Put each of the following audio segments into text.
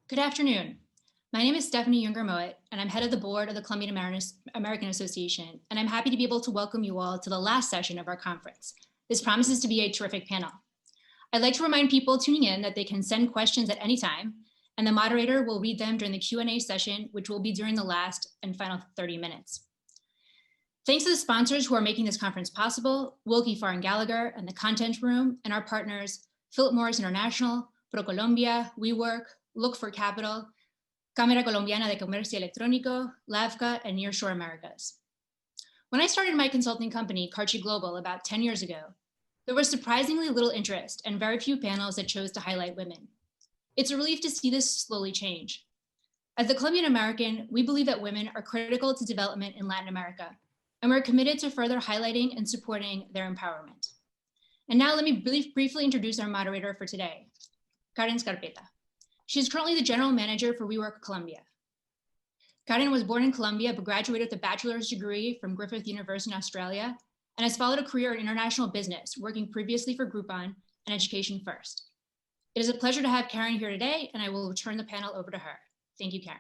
Good afternoon. My name is Stephanie Younger-Moet, and I'm head of the board of the Colombian American Association, and I'm happy to be able to welcome you all to the last session of our conference. This promises to be a terrific panel. I'd like to remind people tuning in that they can send questions at any time, and the moderator will read them during the Q&A session, which will be during the last and final 30 minutes. Thanks to the sponsors who are making this conference possible, Wilkie Farr & Gallagher and the Content Room, and our partners, Philip Morris International, ProColombia, WeWork, Look for Capital, Cámara Colombiana de Comercio Electrónico, LAVCA, and Nearshore Americas. When I started my consulting company, Karchi Global, about 10 years ago, there was surprisingly little interest and very few panels that chose to highlight women. It's a relief to see this slowly change. As the Colombian American, we believe that women are critical to development in Latin America, and we're committed to further highlighting and supporting their empowerment. And now let me briefly introduce our moderator for today, Karen Scarpetta. She is currently the general manager for WeWork Colombia. Karen was born in Colombia, but graduated with a bachelor's degree from Griffith University in Australia, and has followed a career in international business, working previously for Groupon and Education First. It is a pleasure to have Karen here today, and I will turn the panel over to her. Thank you, Karen.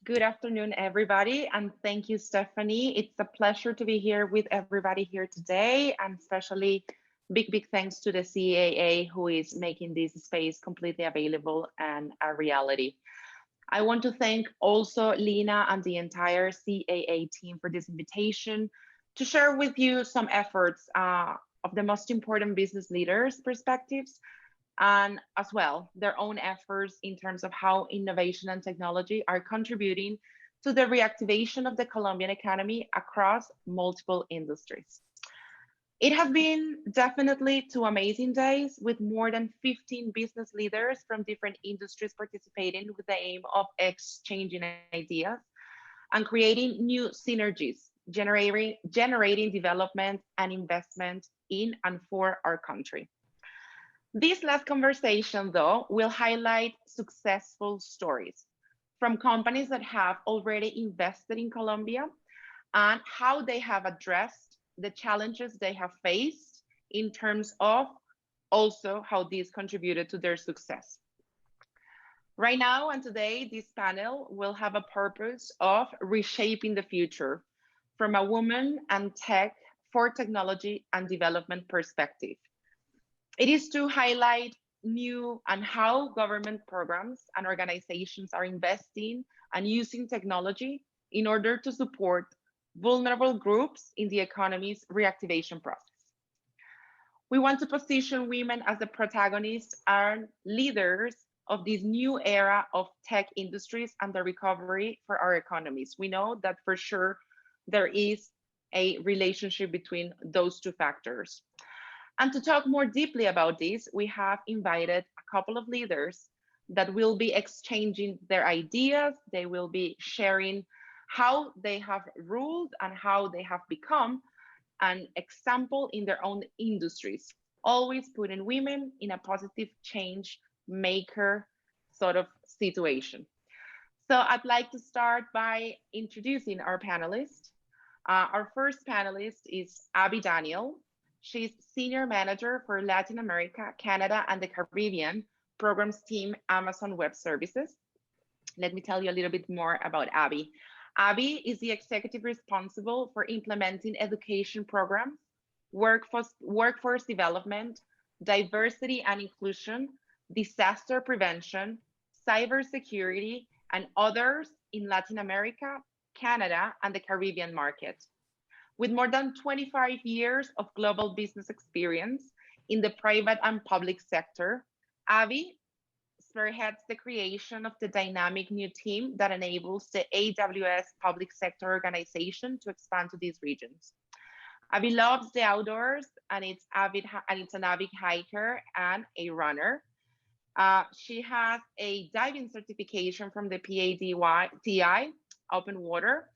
Good afternoon, everybody, and thank you, Stephanie. It's a pleasure to be here with everybody here today, and especially big thanks to the CAA who is making this space completely available and a reality. I want to thank also Lina and the entire CAA team for this invitation to share with you some efforts of the most important business leaders' perspectives, and as well their own efforts in terms of how innovation and technology are contributing to the reactivation of the Colombian economy across multiple industries. It has been definitely 2 amazing days with more than 15 business leaders from different industries participating with the aim of exchanging ideas and creating new synergies, generating development and investment in and for our country. This last conversation, though, will highlight successful stories from companies that have already invested in Colombia and how they have addressed the challenges they have faced in terms of also how these contributed to their success. Right now and today, this panel will have a purpose of reshaping the future from a woman and tech for technology and development perspective. It is to highlight new and how government programs and organizations are investing and using technology in order to support vulnerable groups in the economy's reactivation process. We want to position women as the protagonists and leaders of this new era of tech industries and the recovery for our economies. We know that for sure there is a relationship between those two factors. And to talk more deeply about this, we have invited a couple of leaders that will be exchanging their ideas. They will be sharing how they have ruled and how they have become an example in their own industries, always putting women in a positive change maker sort of situation. So I'd like to start by introducing our panelists. Our first panelist is Abby Daniel. She's Senior Manager for Latin America, Canada, and the Caribbean Programs Team, Amazon Web Services. Let me tell you a little bit more about Abby. Abby is the executive responsible for implementing education programs, workforce development, diversity and inclusion, disaster prevention, cybersecurity, and others in Latin America, Canada, and the Caribbean market. With more than 25 years of global business experience in the private and public sector, Abby spearheads the creation of the dynamic new team that enables the AWS public sector organization to expand to these regions. Abby loves the outdoors, and it's an avid hiker and a runner. She has a diving certification from the PADI, Open Water,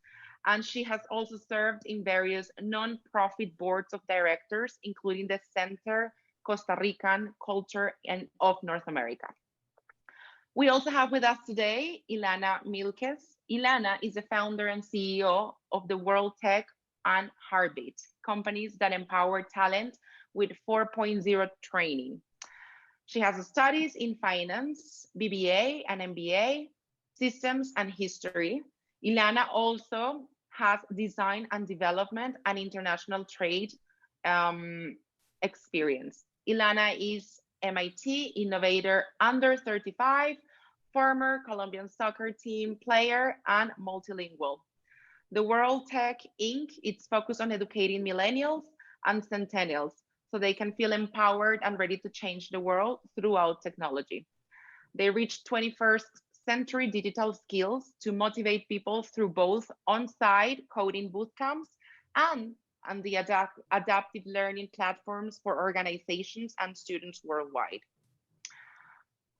and she has also served in various non-profit boards of directors, including the Center Costa Rican Culture and of North America. We also have with us today Ilana Milquez. Ilana is the founder and CEO of the World Tech and Heartbeat, companies that empower talent with 4.0 training. She has studies in finance, BBA and MBA, systems and history. Ilana also has design and development and international trade experience. Ilana is MIT Innovator Under 35, former Colombian soccer team player and multilingual. The World Tech Inc. It's focused on educating millennials and centennials so they can feel empowered and ready to change the world throughout technology. They reach 21st century digital skills to motivate people through both on-site coding bootcamps and the adaptive learning platforms for organizations and students worldwide.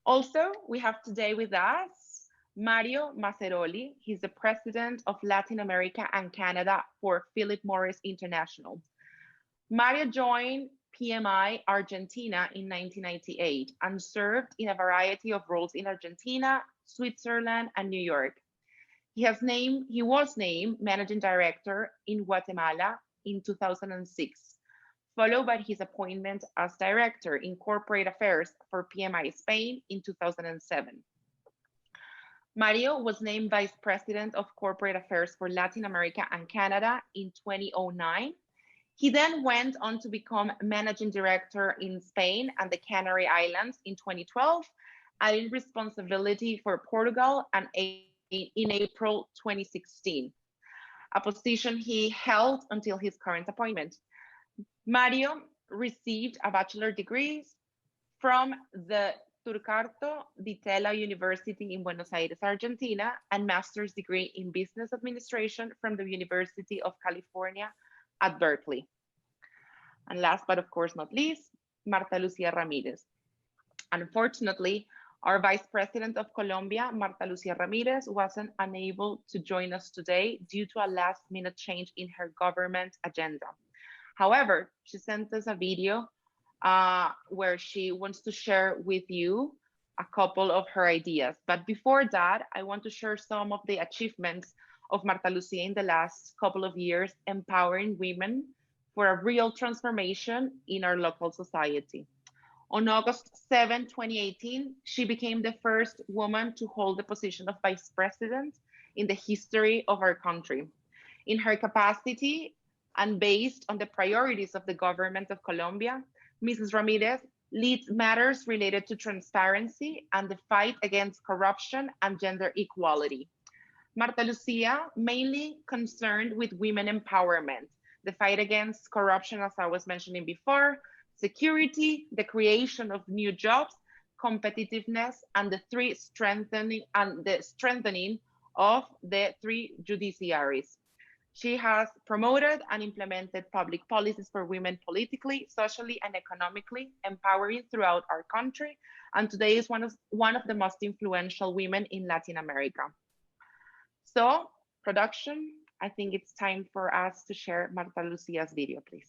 Also, we have today with us Mario Masseroli. He's the president of Latin America and Canada for Philip Morris International. Mario joined PMI Argentina in 1998 and served in a variety of roles in Argentina, Switzerland, and New York. He was named managing director in Guatemala in 2006, followed by his appointment as director in corporate affairs for PMI Spain in 2007. Mario was named vice president of corporate affairs for Latin America and Canada in 2009. He then went on to become managing director in Spain and the Canary Islands in 2012, adding responsibility for Portugal and in April 2016, a position he held until his current appointment. Mario received a bachelor's degree from the Turcato Di Tella University in Buenos Aires, Argentina, and master's degree in business administration from the University of California at Berkeley. And last but of course not least, Marta Lucía Ramirez. Unfortunately, our Vice President of Colombia, Marta Lucía Ramirez, wasn't unable to join us today due to a last-minute change in her government agenda. However, she sent us a video where she wants to share with you a couple of her ideas. But before that, I want to share some of the achievements of Marta Lucía in the last couple of years, empowering women for a real transformation in our local society. On August 7, 2018, she became the first woman to hold the position of vice president in the history of our country. In her capacity and based on the priorities of the government of Colombia, Mrs. Ramirez leads matters related to transparency and the fight against corruption and gender equality. Marta Lucía mainly concerned with women empowerment, the fight against corruption, as I was mentioning before, security, the creation of new jobs, competitiveness, and the strengthening of the three judiciaries. She has promoted and implemented public policies for women politically, socially, and economically, empowering throughout our country, and today is one of the most influential women in Latin America. So, production, I think it's time for us to share Marta Lucía's video, please.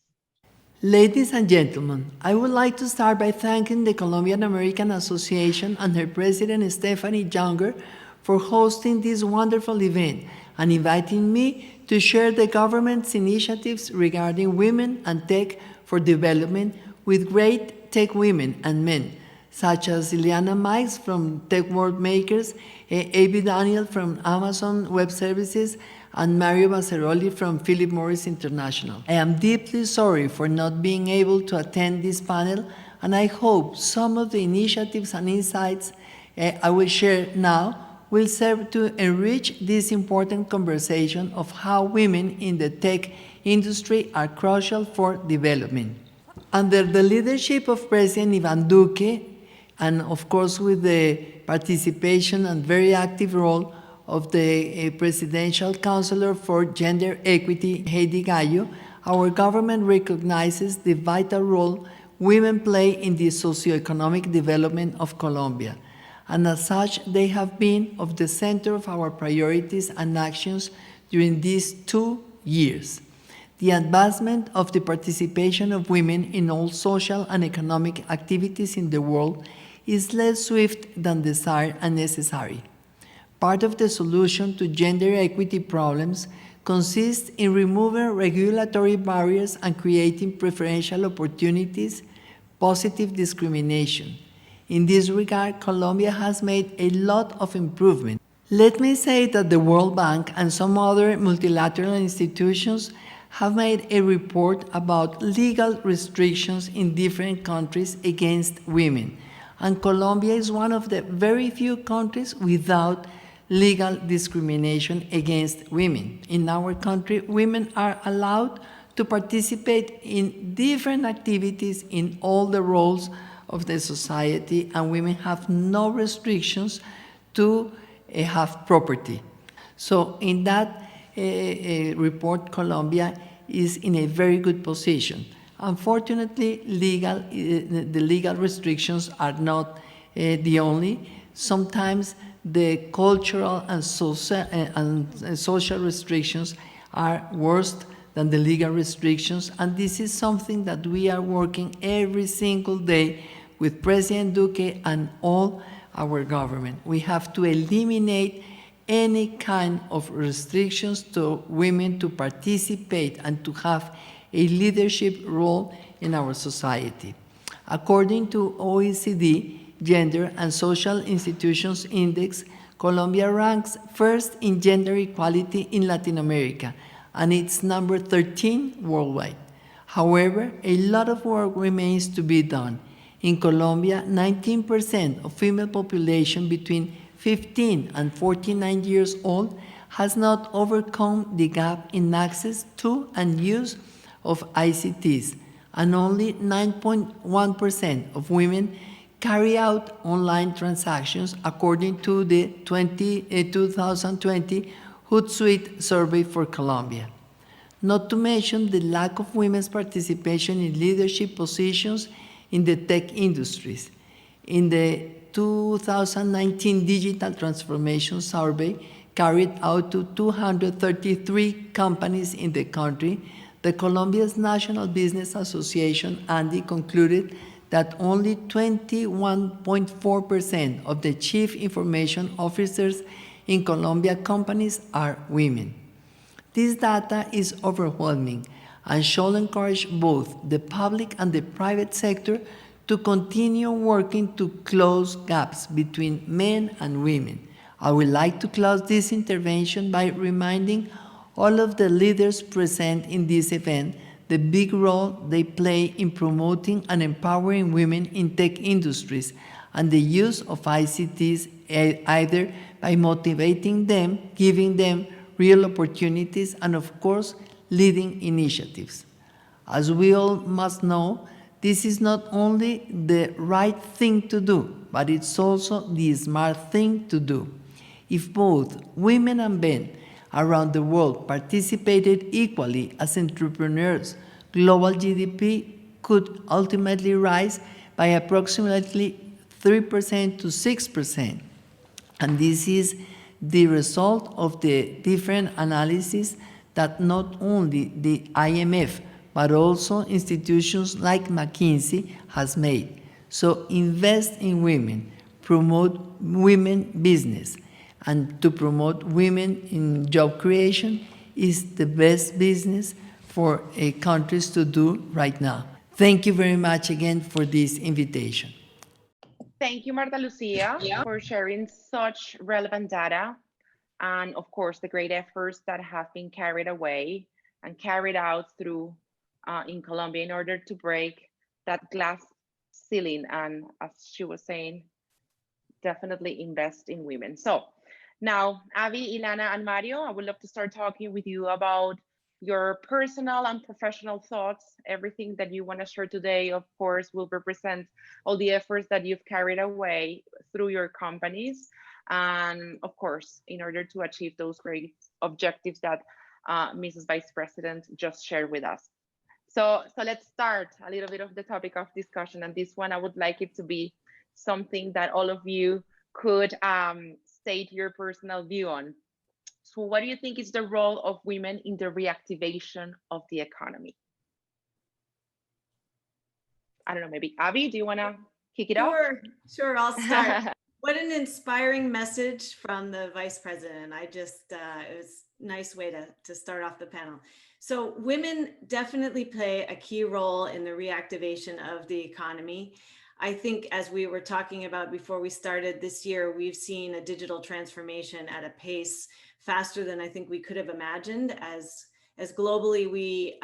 Ladies and gentlemen, I would like to start by thanking the Colombian American Association and her president, Stephanie Younger, for hosting this wonderful event and inviting me to share the government's initiatives regarding women and tech for development with great tech women and men, such as Ilana Mikes from Tech World Makers, A.B. Daniel from Amazon Web Services, and Mario Masseroli from Philip Morris International. I am deeply sorry for not being able to attend this panel, and I hope some of the initiatives and insights I will share now will serve to enrich this important conversation of how women in the tech industry are crucial for development. Under the leadership of President Iván Duque, and of course with the participation and very active role of the Presidential Counselor for Gender Equity, Heidi Gallo, our government recognizes the vital role women play in the socioeconomic development of Colombia. And as such, they have been of the center of our priorities and actions during these 2 years. The advancement of the participation of women in all social and economic activities in the world is less swift than desired and necessary. Part of the solution to gender equity problems consists in removing regulatory barriers and creating preferential opportunities, positive discrimination. In this regard, Colombia has made a lot of improvement. Let me say that the World Bank and some other multilateral institutions have made a report about legal restrictions in different countries against women. And Colombia is one of the very few countries without legal discrimination against women. In our country, women are allowed to participate in different activities in all the roles of the society, and women have no restrictions to have property. So in that report, Colombia is in a very good position. Unfortunately, the legal restrictions are not the only. Sometimes the cultural and social restrictions are worse than the legal restrictions, and this is something that we are working every single day with President Duque and all our government. We have to eliminate any kind of restrictions to women to participate and to have a leadership role in our society. According to OECD Gender and Social Institutions Index, Colombia ranks first in gender equality in Latin America, and it's number 13 worldwide. However, a lot of work remains to be done. In Colombia, 19% of female population between 15 and 49 years old has not overcome the gap in access to and use of ICTs, and only 9.1% of women carry out online transactions according to the 2020 Hootsuite survey for Colombia. Not to mention the lack of women's participation in leadership positions in the tech industries. In the 2019 Digital Transformation Survey carried out to 233 companies in the country, the Colombia's National Business Association, ANDI, concluded that only 21.4% of the chief information officers in Colombia companies are women. This data is overwhelming and shall encourage both the public and the private sector to continue working to close gaps between men and women. I would like to close this intervention by reminding all of the leaders present in this event the big role they play in promoting and empowering women in tech industries and the use of ICTs, either by motivating them, giving them real opportunities, and of course, leading initiatives. As we all must know, this is not only the right thing to do, but it's also the smart thing to do. If both women and men around the world participated equally as entrepreneurs, global GDP could ultimately rise by approximately 3% to 6%. And this is the result of the different analyses that not only the IMF, but also institutions like McKinsey has made. So invest in women, promote women business, and to promote women in job creation is the best business for countries to do right now. Thank you very much again for this invitation. Thank you, Marta Lucia, for sharing such relevant data and, of course, the great efforts that have been carried away and carried out through in Colombia in order to break that glass ceiling and, as she was saying, definitely invest in women. So now, Avi, Ilana, and Mario, I would love to start talking with you about your personal and professional thoughts. Everything that you want to share today, of course, will represent all the efforts that you've carried away through your companies. And of course, in order to achieve those great objectives that Mrs. Vice President just shared with us. So let's start a little bit of the topic of discussion. And this one, I would like it to be something that all of you could state your personal view on. So what do you think is the role of women in the reactivation of the economy? I don't know, maybe Avi, do you want to kick it off? Sure, I'll start. What an inspiring message from the Vice President. I just, it was a nice way to start off the panel. So women definitely play a key role in the reactivation of the economy. I think as we were talking about before we started this year, we've seen a digital transformation at a pace faster than I think we could have imagined as globally we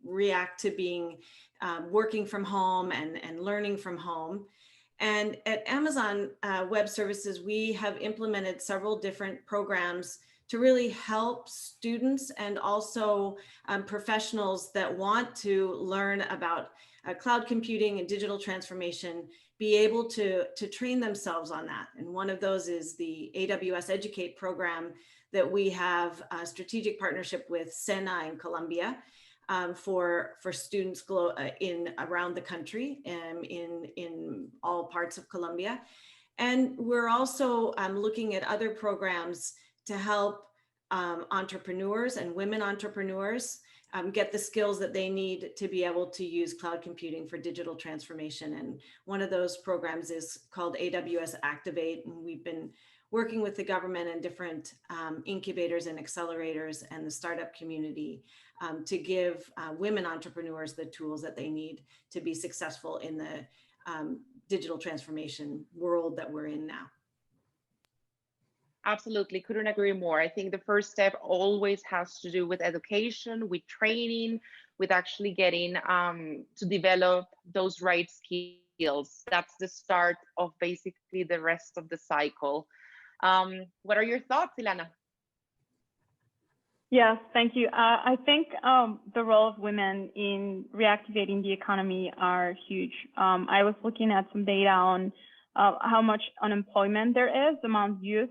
react to being working from home and learning from home. And at Amazon Web Services, we have implemented several different programs to really help students and also professionals that want to learn about cloud computing and digital transformation, be able to train themselves on that. And one of those is the Aws Educate program that we have a strategic partnership with SENA in Colombia for students around the country and in all parts of Colombia. And we're also looking at other programs to help entrepreneurs and women entrepreneurs get the skills that they need to be able to use cloud computing for digital transformation. And one of those programs is called Aws Activate. And we've been working with the government and different incubators and accelerators and the startup community to give women entrepreneurs the tools that they need to be successful in the digital transformation world that we're in now. Absolutely, couldn't agree more. I think the first step always has to do with education, with training, with actually getting to develop those right skills. That's the start of basically the rest of the cycle. What are your thoughts, Ilana? Yes, thank you. I think the role of women in reactivating the economy are huge. I was looking at some data on how much unemployment there is among youth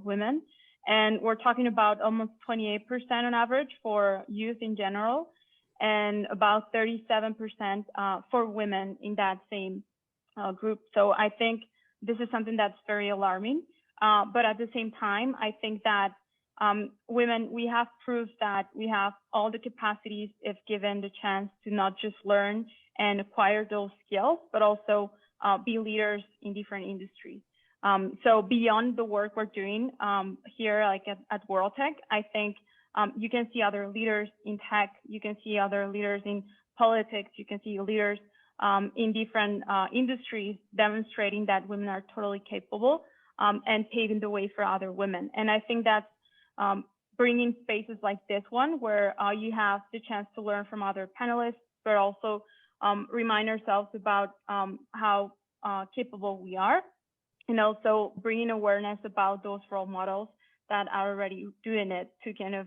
women. And we're talking about almost 28% on average for youth in general, and about 37% for women in that same group. So I think this is something that's very alarming. But at the same time, I think that women, we have proof that we have all the capacities if given the chance to not just learn and acquire those skills, but also be leaders in different industries. So beyond the work we're doing here, like at World Tech, I think you can see other leaders in tech, you can see other leaders in politics, you can see leaders in different industries demonstrating that women are totally capable and paving the way for other women. And I think that's bringing spaces like this one where you have the chance to learn from other panelists, but also remind ourselves about how capable we are, and also bringing awareness about those role models that are already doing it to kind of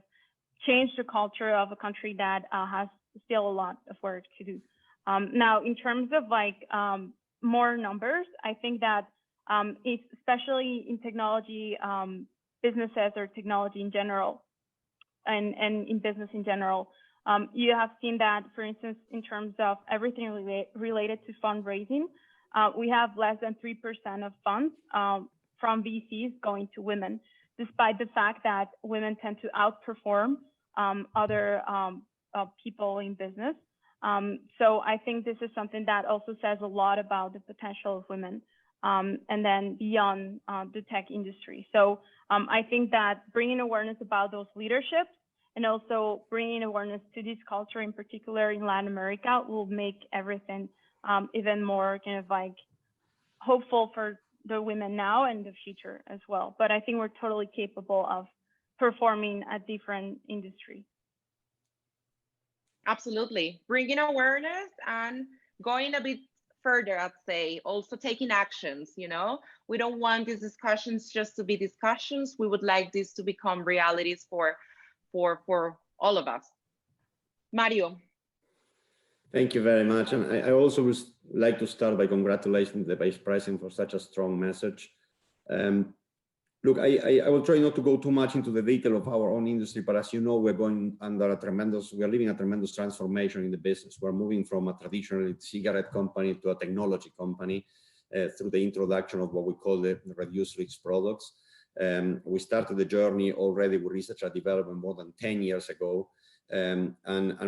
change the culture of a country that has still a lot of work to do. Now, in terms of like more numbers, I think that it's especially in technology businesses or technology in general, and in business in general, you have seen that, for instance, in terms of everything related to fundraising, we have less than 3% of funds from VCs going to women, despite the fact that women tend to outperform other people in business. So I think this is something that also says a lot about the potential of women and then beyond the tech industry. So I think that bringing awareness about those leaderships and also bringing awareness to this culture in particular in Latin America will make everything even more kind of like hopeful for the women now and the future as well. But I think we're totally capable of performing at different industries. Absolutely. Bringing awareness and going a bit further, I'd say, also taking actions, you know? We don't want these discussions just to be discussions. We would like this to become realities for all of us. Mario. Thank you very much. And I also would like to start by congratulating the Vice President for such a strong message. Look, I will try not to go too much into the detail of our own industry, but as you know, we're living a tremendous transformation in the business. We're moving from a traditional cigarette company to a technology company through the introduction of what we call the reduced risk products. We started the journey already with research and development more than 10 years ago. And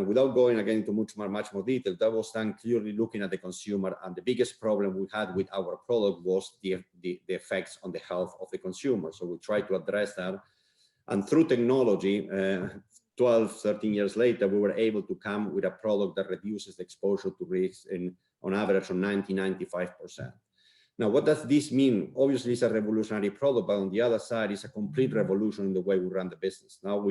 without going again into much more detail, that was done clearly looking at the consumer, and the biggest problem we had with our product was the effects on the health of the consumer. So we tried to address that, and through technology, 12, 13 years later, we were able to come with a product that reduces the exposure to risks in on average on 90–95%. Now, what does this mean? Obviously, it's a revolutionary product, but on the other side, it's a complete revolution in the way we run the business. Now,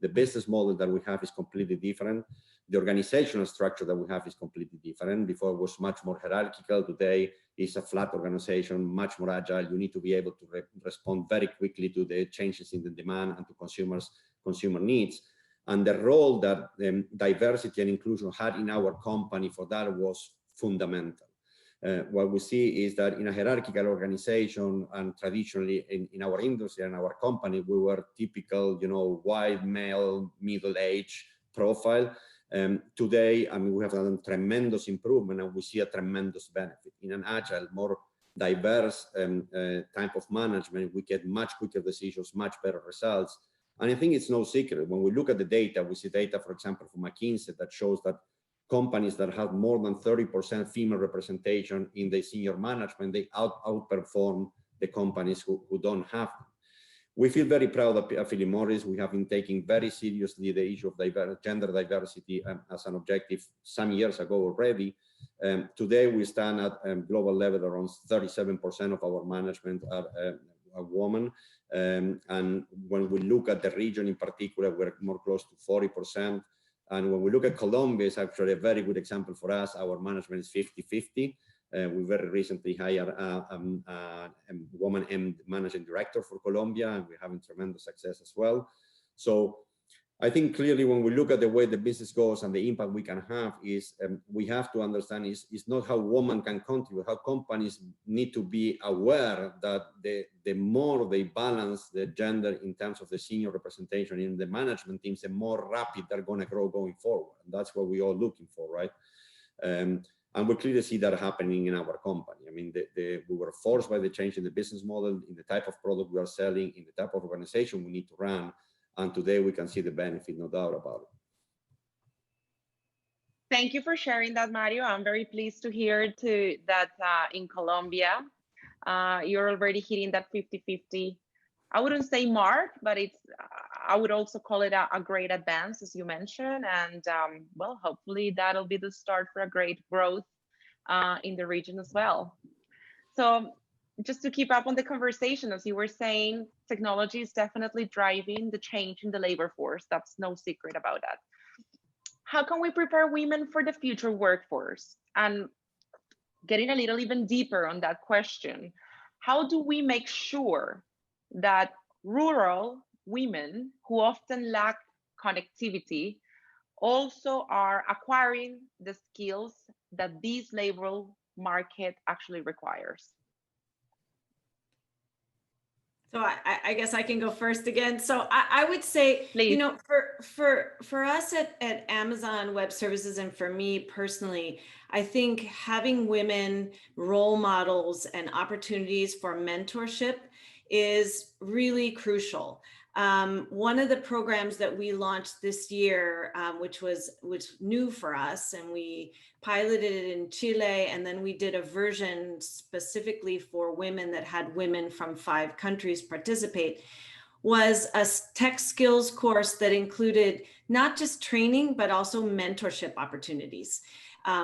the business model that we have is completely different. The organizational structure that we have is completely different. Before it was much more hierarchical. Today it's a flat organization, much more agile. You need to be able to respond very quickly to the changes in the demand and to consumer needs. And the role that diversity and inclusion had in our company for that was fundamental. What we see is that in a hierarchical organization, and traditionally in our industry and our company, we were typical, you know, white male, middle-aged profile. Today, I mean, we have done tremendous improvement, and we see a tremendous benefit. In an agile, more diverse type of management, we get much quicker decisions, much better results. And I think it's no secret. When we look at the data, we see data, for example, from McKinsey that shows that companies that have more than 30% female representation in the senior management, they outperform the companies who don't have them. We feel very proud at Philip Morris. We have been taking very seriously the issue of gender diversity as an objective some years ago already. Today, we stand at global level around 37% of our management are women. And when we look at the region in particular, we're more close to 40%. And when we look at Colombia, it's actually a very good example for us. Our management is 50-50. We very recently hired a woman managing director for Colombia, and we're having tremendous success as well. So I think clearly when we look at the way the business goes and the impact we can have is we have to understand is not how women can contribute, how companies need to be aware that the more they balance the gender in terms of the senior representation in the management teams, the more rapid they're going to grow going forward. And that's what we're all looking for, right? And we clearly see that happening in our company. I mean, we were forced by the change in the business model, in the type of product we are selling, in the type of organization we need to run. And today we can see the benefit, no doubt about it. Thank you for sharing that, Mario. I'm very pleased to hear that in Colombia, you're already hitting that 50-50. I wouldn't say mark, but I would also call it a great advance, as you mentioned. And well, hopefully that'll be the start for a great growth in the region as well. So just to keep up on the conversation, as you were saying, technology is definitely driving the change in the labor force. That's no secret about that. How can we prepare women for the future workforce? And getting a little even deeper on that question, how do we make sure that rural women who often lack connectivity also are acquiring the skills that this labor market actually requires? So I guess I can go first again. So I would say, please, you know, for us at Amazon Web Services, and for me personally, I think having women role models and opportunities for mentorship is really crucial. One of the programs that we launched this year, which was new for us, and we piloted it in Chile, and then we did a version specifically for women that had women from 5 countries participate, was a tech skills course that included not just training, but also mentorship opportunities,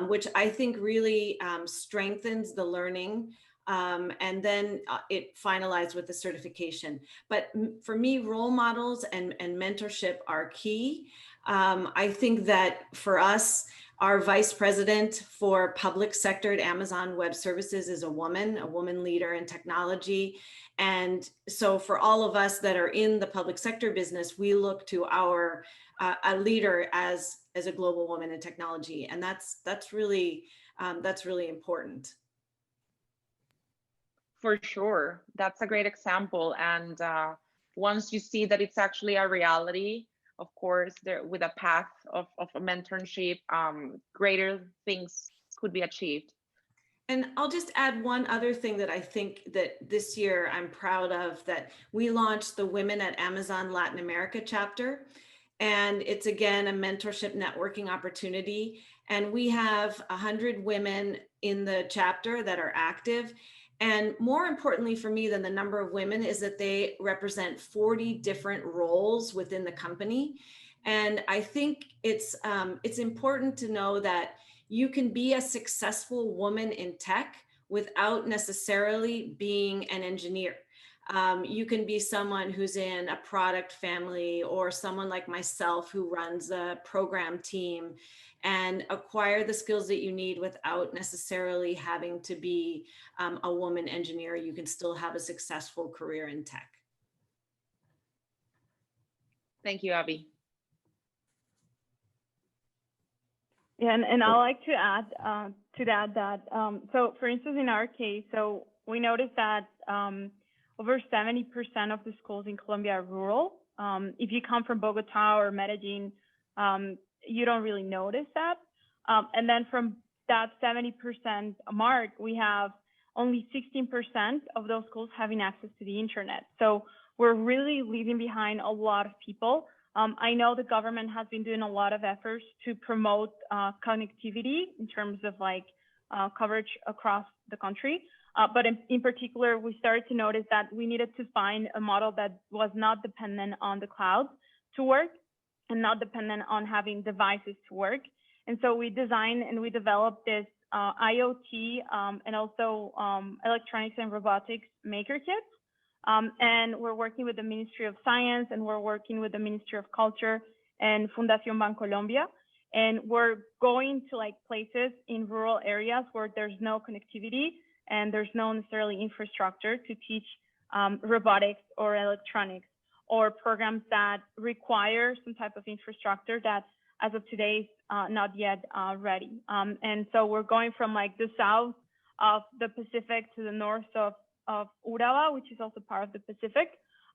which I think really strengthens the learning. And then it finalized with the certification. But for me, role models and mentorship are key. I think that for us, our vice president for public sector at Amazon Web Services is a woman leader in technology. And so for all of us that are in the public sector business, we look to our a leader as a global woman in technology. And that's really important. For sure, that's a great example. And once you see that it's actually a reality, of course, there with a path of a mentorship, greater things could be achieved. And I'll just add one other thing that I think that this year I'm proud of, that we launched the Women at Amazon Latin America chapter. And it's again a mentorship networking opportunity. And we have 100 women in the chapter that are active. And more importantly for me than the number of women is that they represent 40 different roles within the company. And I think it's important to know that you can be a successful woman in tech without necessarily being an engineer. You can be someone who's in a product family, or someone like myself who runs a program team, and acquire the skills that you need without necessarily having to be a woman engineer. You can still have a successful career in tech. Thank you, Abby. Yeah, and I'd like to add to that, so for instance, in our case, so we noticed that over 70% of the schools in Colombia are rural. If you come from Bogota or Medellin, you don't really notice that. And then from that 70% mark, we have only 16% of those schools having access to the internet. So we're really leaving behind a lot of people. I know the government has been doing a lot of efforts to promote connectivity in terms of like coverage across the country. But in particular, we started to notice that we needed to find a model that was not dependent on the cloud to work and not dependent on having devices to work. And so we designed and we developed this IoT and also electronics and robotics maker kits. And we're working with the Ministry of Science, and we're working with the Ministry of Culture and Fundación Bancolombia. And we're going to like places in rural areas where there's no connectivity and there's no necessarily infrastructure to teach robotics or electronics, or programs that require some type of infrastructure that as of today is not yet ready. And so we're going from like the south of the Pacific to the north of Urabá, which is also part of the Pacific.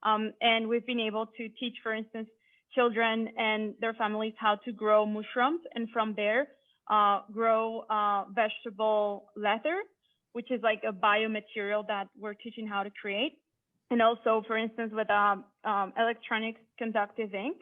And we've been able to teach, for instance, children and their families how to grow mushrooms, and from there grow vegetable leather, which is like a biomaterial that we're teaching how to create. And also, for instance, with electronics conductive ink,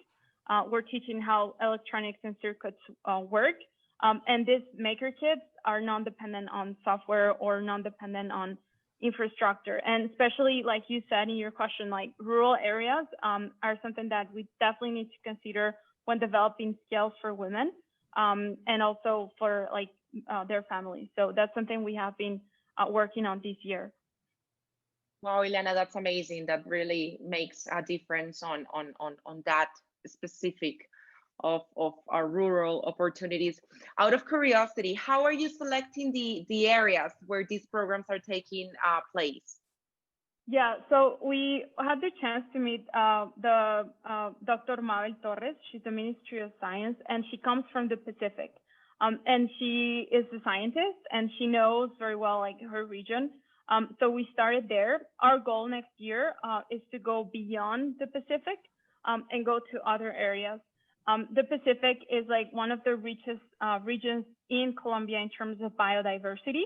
we're teaching how electronics and circuits work. And these maker kits are non-dependent on software or non-dependent on infrastructure. And especially, like you said in your question, like rural areas are something that we definitely need to consider when developing skills for women, and also for like their families. So that's something we have been working on this year. Wow, Ilana, that's amazing. That really makes a difference on that specific of our rural opportunities. Out of curiosity, how are you selecting the areas where these programs are taking place? Yeah, so we had the chance to meet the Dr. Mabel Torres. She's the Ministry of Science, and she comes from the Pacific. And she is a scientist, and she knows very well like her region. So we started there. Our goal next year is to go beyond the Pacific and go to other areas. The Pacific is like one of the richest regions in Colombia in terms of biodiversity,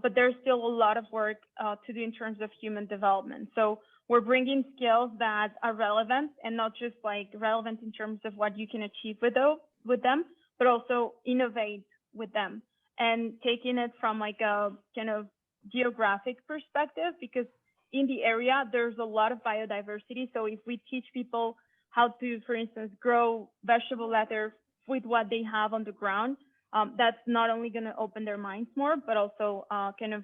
but there's still a lot of work to do in terms of human development. So we're bringing skills that are relevant, and not just like relevant in terms of what you can achieve with them, but also innovate with them, and taking it from like a kind of geographic perspective, because in the area, there's a lot of biodiversity. So if we teach people how to, for instance, grow vegetable leather with what they have on the ground, that's not only going to open their minds more, but also kind of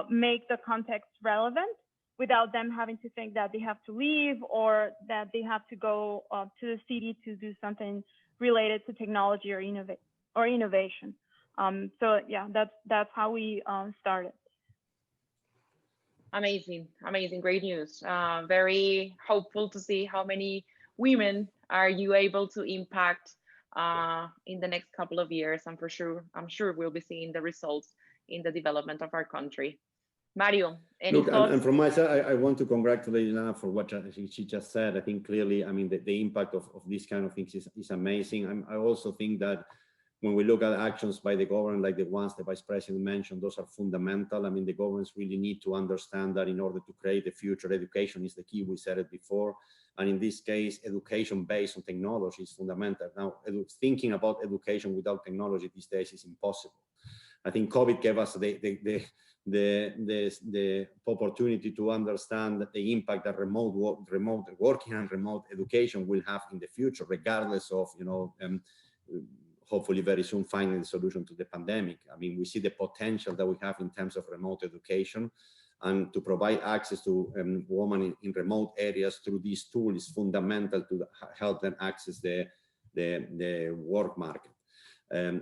make the context relevant without them having to think that they have to leave or that they have to go to the city to do something related to technology or innovation. So yeah, that's how we started. Amazing, amazing, great news. Very hopeful to see how many women are you able to impact in the next couple of years. And for sure, I'm sure we'll be seeing the results in the development of our country. Mario, any thoughts? And from my side, I want to congratulate Ilana for what she just said. I think clearly, I mean, the impact of these kind of things is amazing. I also think that when we look at actions by the government, like the ones the Vice President mentioned, those are fundamental. I mean, the governments really need to understand that in order to create the future, education is the key. We said it before. And in this case, education based on technology is fundamental. Now, thinking about education without technology these days is impossible. I think COVID gave us the opportunity to understand the impact that remote working and remote education will have in the future, regardless of, hopefully very soon finding the solution to the pandemic. I mean, we see the potential that we have in terms of remote education, and to provide access to women in remote areas through this tool is fundamental to help them access the work market.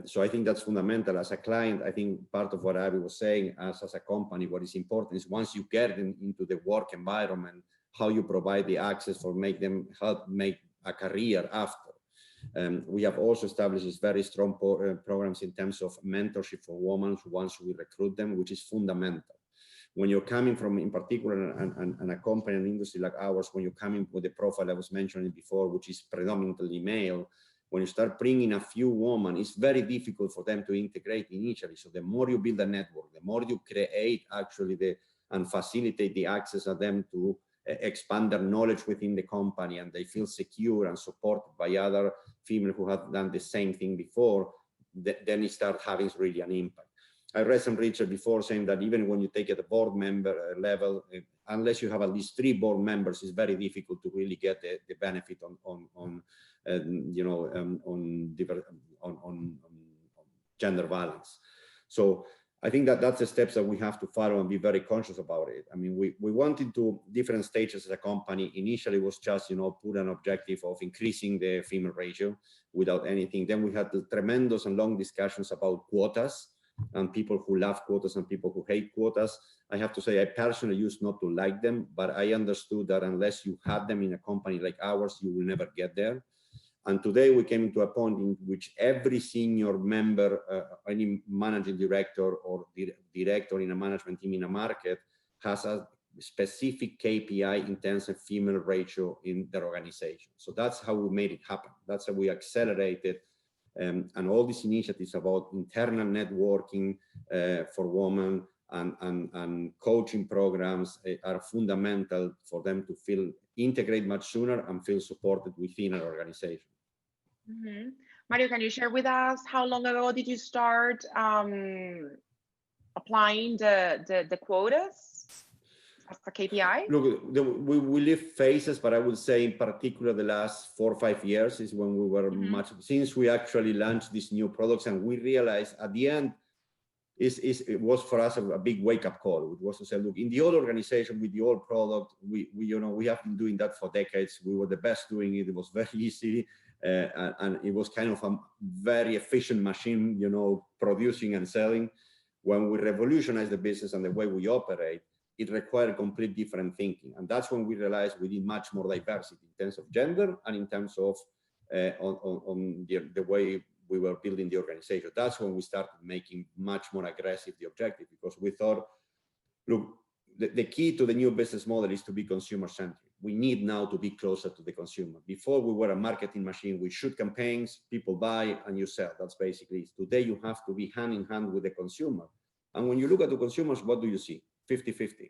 So I think that's fundamental. As a client, I think part of what Abby was saying, as a company, what is important is once you get into the work environment, how you provide the access for help make a career after. We have also established these very strong programs in terms of mentorship for women once we recruit them, which is fundamental. When you're coming from, in particular, a company, an industry like ours, when you're coming with the profile I was mentioning before, which is predominantly male, when you start bringing a few women, it's very difficult for them to integrate initially. So the more you build a network, the more you create actually and facilitate the access of them to expand their knowledge within the company, and they feel secure and supported by other females who have done the same thing before, then it starts having really an impact. I read some research before saying that even when you take it at the board member level, unless you have at least 3 board members, it's very difficult to really get the benefit on gender balance. So I think that's the steps that we have to follow and be very conscious about it. I mean, we wanted to different stages as a company. Initially, it was just put an objective of increasing the female ratio without anything. Then we had the tremendous and long discussions about quotas, and people who love quotas and people who hate quotas. I have to say, I personally used not to like them, but I understood that unless you had them in a company like ours, you will never get there. And today we came to a point in which every senior member, any managing director or director in a management team in a market has a specific KPI in terms of female ratio in their organization. So that's how we made it happen. That's how we accelerated. And all these initiatives about internal networking for women and coaching programs are fundamental for them to integrate much sooner and feel supported within an organization. Mm-hmm. Mario, can you share with us how long ago did you start applying the quotas as a KPI? Look, we live phases, but I would say in particular the last 4 or 5 years is when we were since we actually launched these new products, and we realized at the end, it was for us a big wake-up call. It was to say, look, in the old organization with the old product, we have been doing that for decades. We were the best doing it. It was very easy, and it was kind of a very efficient machine, producing and selling. When we revolutionized the business and the way we operate, it required complete different thinking, and that's when we realized we need much more diversity in terms of gender and in terms of on the way we were building the organization. That's when we started making much more aggressive the objective, because we thought, look, the key to the new business model is to be consumer-centric. We need now to be closer to the consumer. Before, we were a marketing machine. We shoot campaigns, people buy, and you sell. That's basically it. Today, you have to be hand in hand with the consumer. And when you look at the consumers, what do you see? 50-50.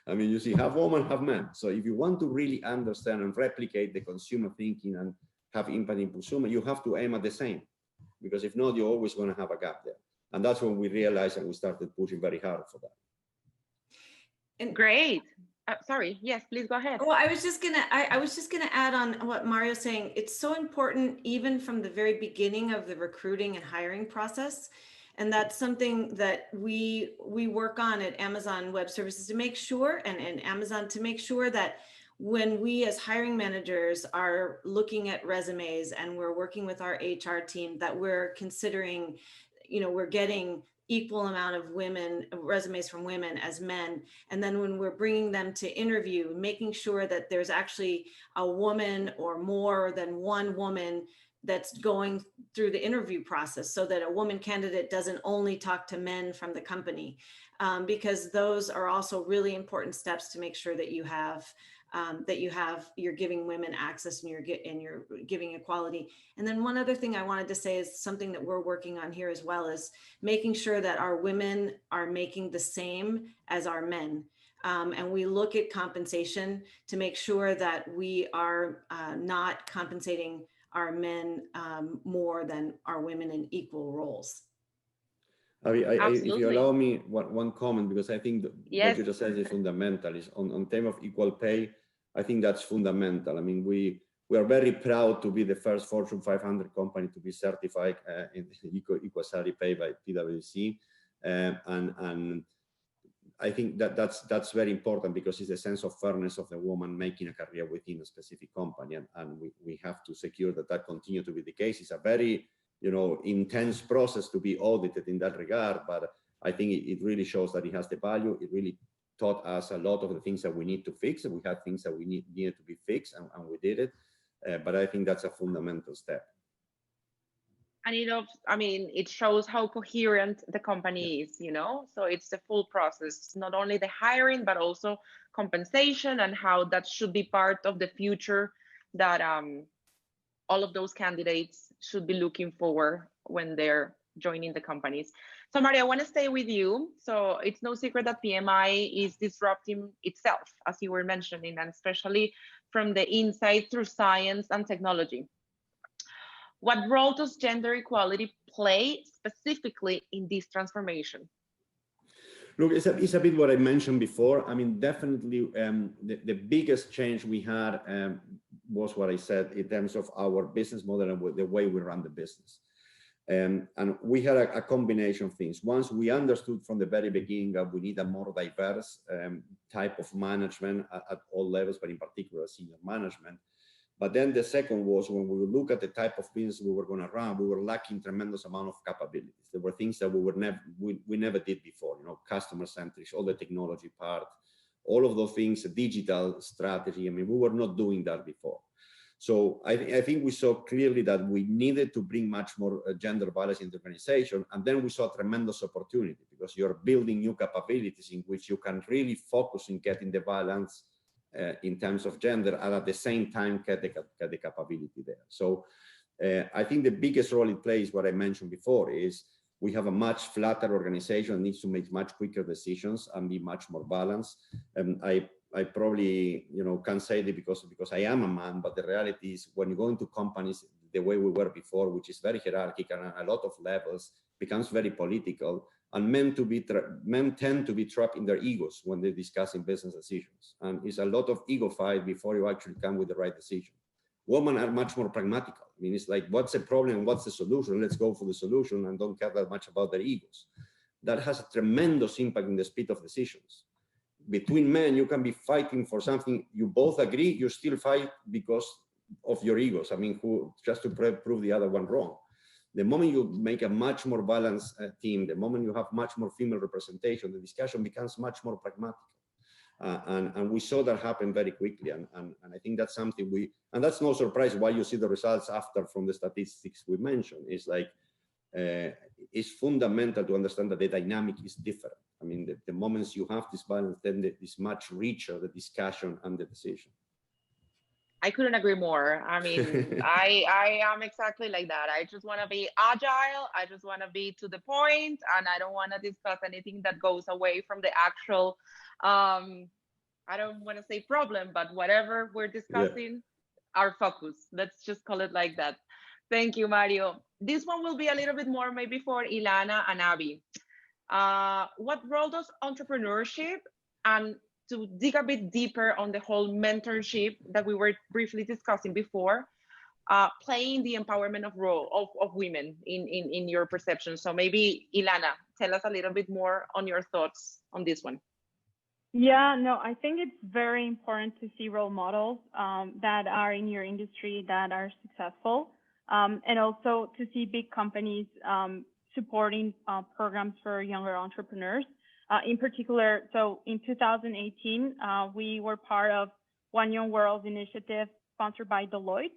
I mean, you see half women, half men. So if you want to really understand and replicate the consumer thinking and have impact in consumer, you have to aim at the same, because if not, you're always going to have a gap there. And that's when we realized, and we started pushing very hard for that. And great. Sorry. Yes, please go ahead. Well, I was just gonna add on what Mario's saying. It's so important, even from the very beginning of the recruiting and hiring process. And that's something that we work on at Amazon Web Services to make sure, and Amazon to make sure that when we as hiring managers are looking at resumes and we're working with our HR team, that we're considering, we're getting equal amount of resumes from women as men. And then when we're bringing them to interview, making sure that there's actually a woman or more than one woman that's going through the interview process, so that a woman candidate doesn't only talk to men from the company, because those are also really important steps to make sure that you're giving women access and you're giving equality. And then one other thing I wanted to say is something that we're working on here as well, is making sure that our women are making the same as our men. And we look at compensation to make sure that we are not compensating our men more than our women in equal roles. If you allow me one comment, because I think what you just said is fundamental, is on terms of equal pay. I think that's fundamental. I mean, we we are very proud to be the first Fortune 500 company to be certified in equal salary pay by PwC. And I think that that's very important because it's a sense of fairness of the woman making a career within a specific company, and we have to secure that continue to be the case. It's a very intense process to be audited in that regard, but I think it really shows that it has the value. It really taught us a lot of the things that we need to fix, and we had things that we needed to be fixed, and we did it. But I think that's a fundamental step. And it shows how coherent the company is, so it's the full process, not only the hiring, but also compensation, and how that should be part of the future that all of those candidates should be looking for when they're joining the companies. So Maria, I want to stay with you. So it's no secret that PMI is disrupting itself, as you were mentioning, and especially from the inside through science and technology. What role does gender equality play specifically in this transformation? Look, it's a bit what I mentioned before. I mean, definitely the biggest change we had was what I said in terms of our business model and the way we run the business. And we had a combination of things. Once we understood from the very beginning that we need a more diverse type of management at all levels, but in particular senior management. But then the second was when we look at the type of business we were going to run, we were lacking tremendous amount of capabilities. There were things that we never did before, customer centric, all the technology part, all of those things, digital strategy. I mean, we were not doing that before. So I think we saw clearly that we needed to bring much more gender balance in the organization. And then we saw a tremendous opportunity because you're building new capabilities in which you can really focus on getting the balance in terms of gender, and at the same time get the capability there. So I think the biggest role it plays, what I mentioned before, is we have a much flatter organization that needs to make much quicker decisions and be much more balanced. I probably can't say that because I am a man, but the reality is when you go into companies the way we were before, which is very hierarchical and a lot of levels, becomes very political. And men tend to be trapped in their egos when they're discussing business decisions. And it's a lot of ego fight before you actually come with the right decision. Women are much more pragmatical. I mean, it's like, what's the problem? What's the solution? Let's go for the solution and don't care that much about their egos. That has a tremendous impact in the speed of decisions. Between men, you can be fighting for something you both agree, you still fight because of your egos. I mean, just to prove the other one wrong. The moment you make a much more balanced team, the moment you have much more female representation, the discussion becomes much more pragmatic. And we saw that happen very quickly. And I think that's something and that's no surprise why you see the results after from the statistics we mentioned. It's like, it's fundamental to understand that the dynamic is different. I mean, the moments you have this balance, then it's much richer, the discussion and the decision. I couldn't agree more. I mean, I am exactly like that. I just want to be agile. I just want to be to the point, and I don't want to discuss anything that goes away from the actual, I don't want to say problem, but whatever we're discussing, our focus. Let's just call it like that. Thank you, Mario. This one will be a little bit more maybe for Ilana and Abby. What role does entrepreneurship, and to dig a bit deeper on the whole mentorship that we were briefly discussing before, play in the empowerment of women in your perception? So maybe Ilana, tell us a little bit more on your thoughts on this one. Yeah, no, I think it's very important to see role models that are in your industry that are successful, and also to see big companies supporting programs for younger entrepreneurs. In particular, so in 2018, we were part of One Young World initiative sponsored by Deloitte.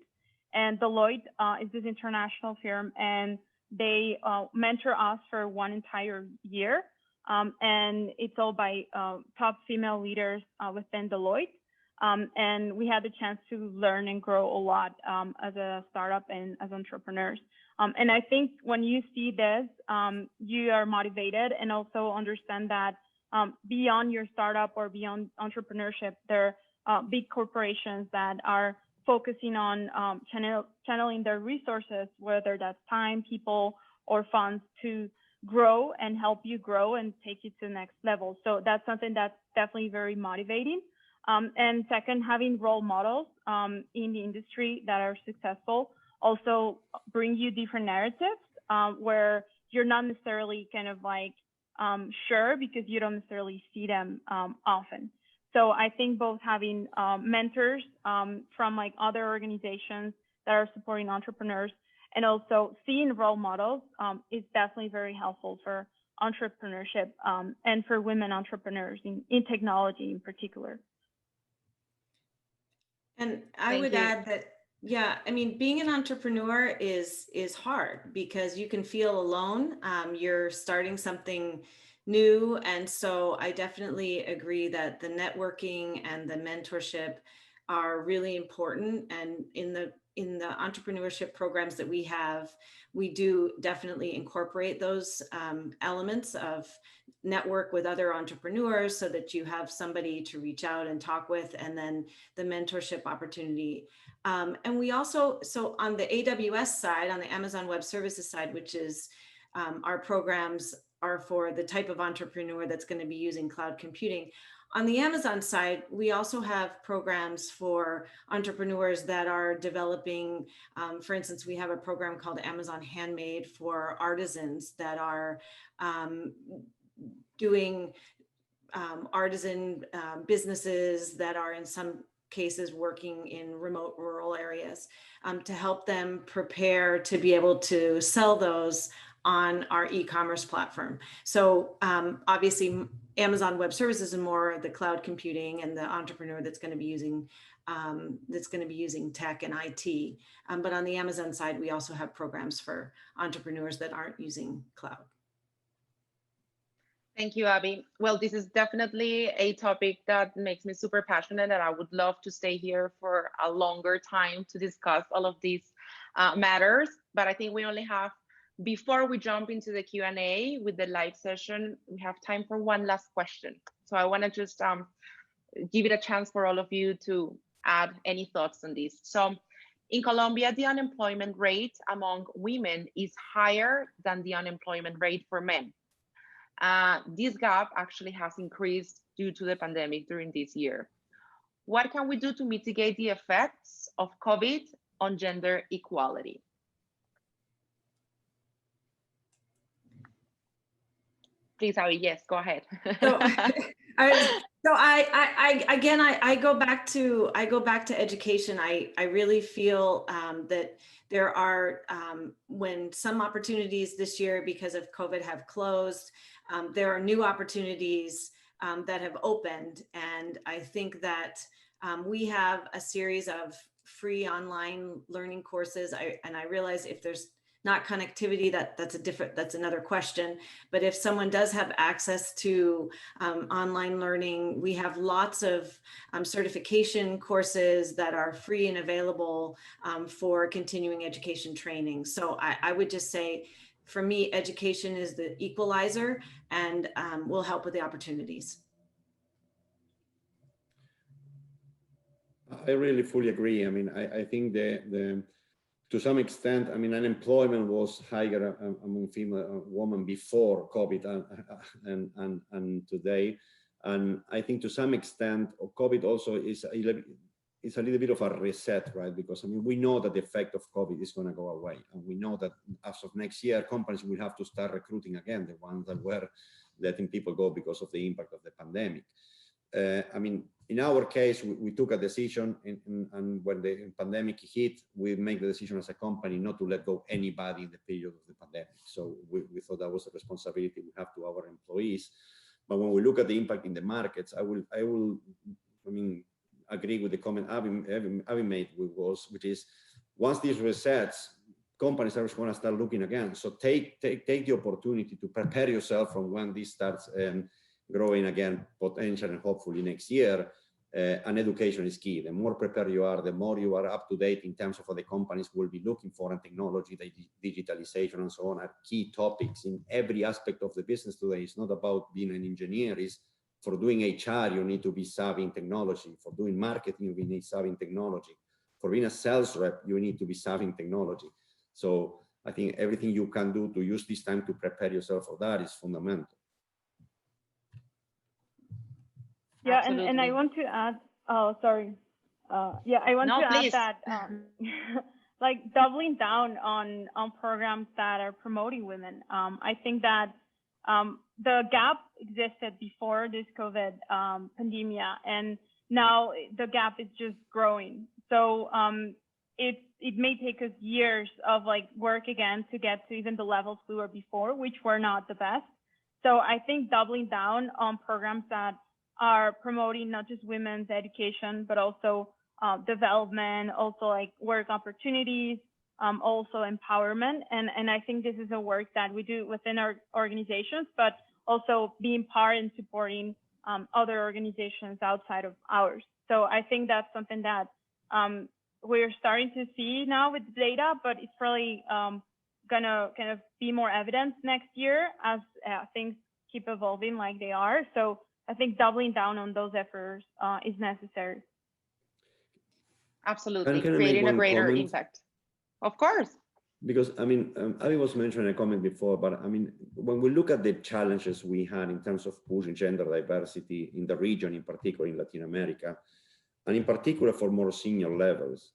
And Deloitte is this international firm, and they mentor us for one entire year. And it's all by top female leaders within Deloitte. And we had the chance to learn and grow a lot as a startup and as entrepreneurs. And I think when you see this, you are motivated and also understand that beyond your startup or beyond entrepreneurship, there are big corporations that are focusing on channeling their resources, whether that's time, people, or funds, to grow and help you grow and take you to the next level. So that's something that's definitely very motivating. And second, having role models in the industry that are successful also bring you different narratives where you're not necessarily kind of like sure because you don't necessarily see them often. So I think both having mentors from like other organizations that are supporting entrepreneurs and also seeing role models is definitely very helpful for entrepreneurship and for women entrepreneurs in technology in particular. And I would add that, yeah, I mean, being an entrepreneur is hard because you can feel alone. You're starting something new. And so I definitely agree that the networking and the mentorship are really important. And in the entrepreneurship programs that we have, we do definitely incorporate those elements of network with other entrepreneurs so that you have somebody to reach out and talk with, and then the mentorship opportunity. And we also, so on the AWS side, on the Amazon Web Services side, which is our programs are for the type of entrepreneur that's going to be using cloud computing. On the Amazon side, we also have programs for entrepreneurs that are developing, for instance, we have a program called Amazon Handmade for artisans that are doing artisan businesses that are in some cases working in remote rural areas to help them prepare to be able to sell those on our e-commerce platform. So obviously Amazon Web Services is more the cloud computing and the entrepreneur that's going to be using tech and IT. But on the Amazon side, we also have programs for entrepreneurs that aren't using cloud. Thank you, Abby. Well, this is definitely a topic that makes me super passionate, and I would love to stay here for a longer time to discuss all of these matters. But I think we only have, before we jump into the Q&A with the live session, we have time for one last question. So I want to just give it a chance for all of you to add any thoughts on this. So in Colombia, the unemployment rate among women is higher than the unemployment rate for men. This gap actually has increased due to the pandemic during this year. What can we do to mitigate the effects of COVID on gender equality? Please, Abby, yes, go ahead. I go back to education. I really feel that there are, when some opportunities this year because of COVID have closed, there are new opportunities that have opened. And I think that we have a series of free online learning courses. And I realize if there's not connectivity, that's another question. But if someone does have access to online learning, we have lots of certification courses that are free and available for continuing education training. So I would just say, for me, education is the equalizer and will help with the opportunities. I really fully agree. I mean, I think to some extent, I mean, unemployment was higher among female women before COVID and today. And I think to some extent, COVID also is a little bit of a reset, right? Because I mean, we know that the effect of COVID is going to go away. And we know that as of next year, companies will have to start recruiting again, the ones that were letting people go because of the impact of the pandemic. I mean, in our case, we took a decision, and when the pandemic hit, we made the decision as a company not to let go anybody in the period of the pandemic. So we thought that was a responsibility we have to our employees. But when we look at the impact in the markets, I mean, agree with the comment Abby made, which is once these resets, companies are going to start looking again. So take the opportunity to prepare yourself from when this starts growing again, potentially and hopefully next year. And education is key. The more prepared you are, the more you are up to date in terms of what the companies will be looking for, and technology, digitalization, and so on are key topics in every aspect of the business today. It's not about being an engineer. It's for doing HR, you need to be savvy in technology. For doing marketing, you need savvy in technology. For being a sales rep, you need to be savvy in technology. So I think everything you can do to use this time to prepare yourself for that is fundamental. Yeah, and I want to add Oh, sorry. Yeah, I want No, to please. add that like doubling down on programs that are promoting women. I think that the gap existed before this COVID pandemic, and now the gap is just growing. So it may take us years of like work again to get to even the levels we were before, which were not the best. So I think doubling down on programs that are promoting not just women's education, but also development, also like work opportunities, also empowerment. And I think this is a work that we do within our organizations, but also being part and supporting other organizations outside of ours. So I think that's something that we're starting to see now with the data, but it's probably gonna kind of be more evident next year as things keep evolving like they are. So I think doubling down on those efforts is necessary. Absolutely, Can I make creating a one greater comment? impact. Of course. Because I mean, I was mentioning a comment before, but I mean, when we look at the challenges we had in terms of pushing gender diversity in the region, in particular in Latin America, and in particular for more senior levels,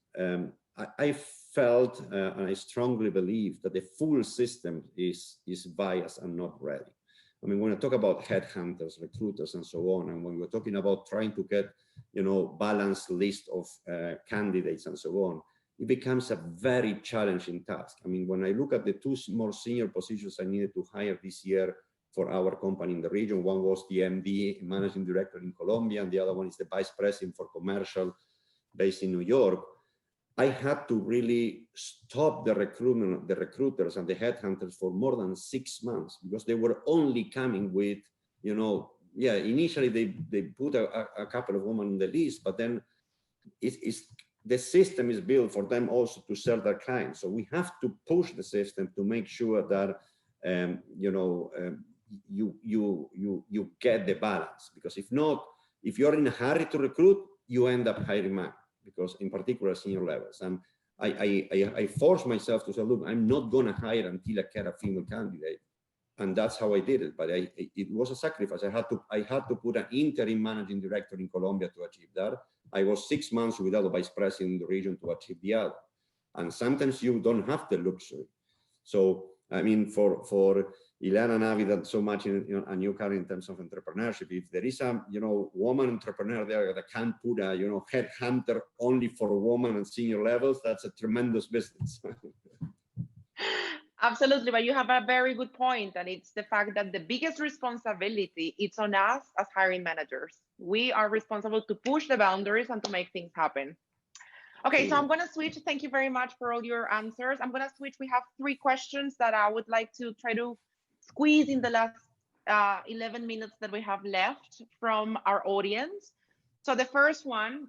I felt and I strongly believe that the full system is biased and not ready. I mean, when I talk about headhunters, recruiters, and so on, and when we're talking about trying to get, balanced list of candidates and so on, it becomes a very challenging task. I mean, when I look at the two more senior positions I needed to hire this year for our company in the region, one was the MD, managing director in Colombia, and the other one is the vice president for commercial based in New York. I had to really stop the recruitment of the recruiters and the headhunters for more than 6 months because they were only coming with, initially they put a couple of women on the list, but then the system is built for them also to serve their clients. So we have to push the system to make sure that, you get the balance, because if not, if you're in a hurry to recruit, you end up hiring men, because in particular senior levels. And I forced myself to say, look, I'm not going to hire until I get a female candidate. And that's how I did it. But it was a sacrifice. I had to put an interim managing director in Colombia to achieve that. I was 6 months without a vice president in the region to achieve the other. And sometimes you don't have the luxury. So, I mean, for Ilana and Avi, that's so much in a new car in terms of entrepreneurship. If there is a, woman entrepreneur there that can put a, headhunter only for women and senior levels, that's a tremendous business. Absolutely, but you have a very good point, and it's the fact that the biggest responsibility is on us as hiring managers. We are responsible to push the boundaries and to make things happen. Okay, so I'm going to switch. Thank you very much for all your answers. I'm going to switch. We have 3 questions that I would like to try to squeeze in the last 11 minutes that we have left from our audience. So the first one,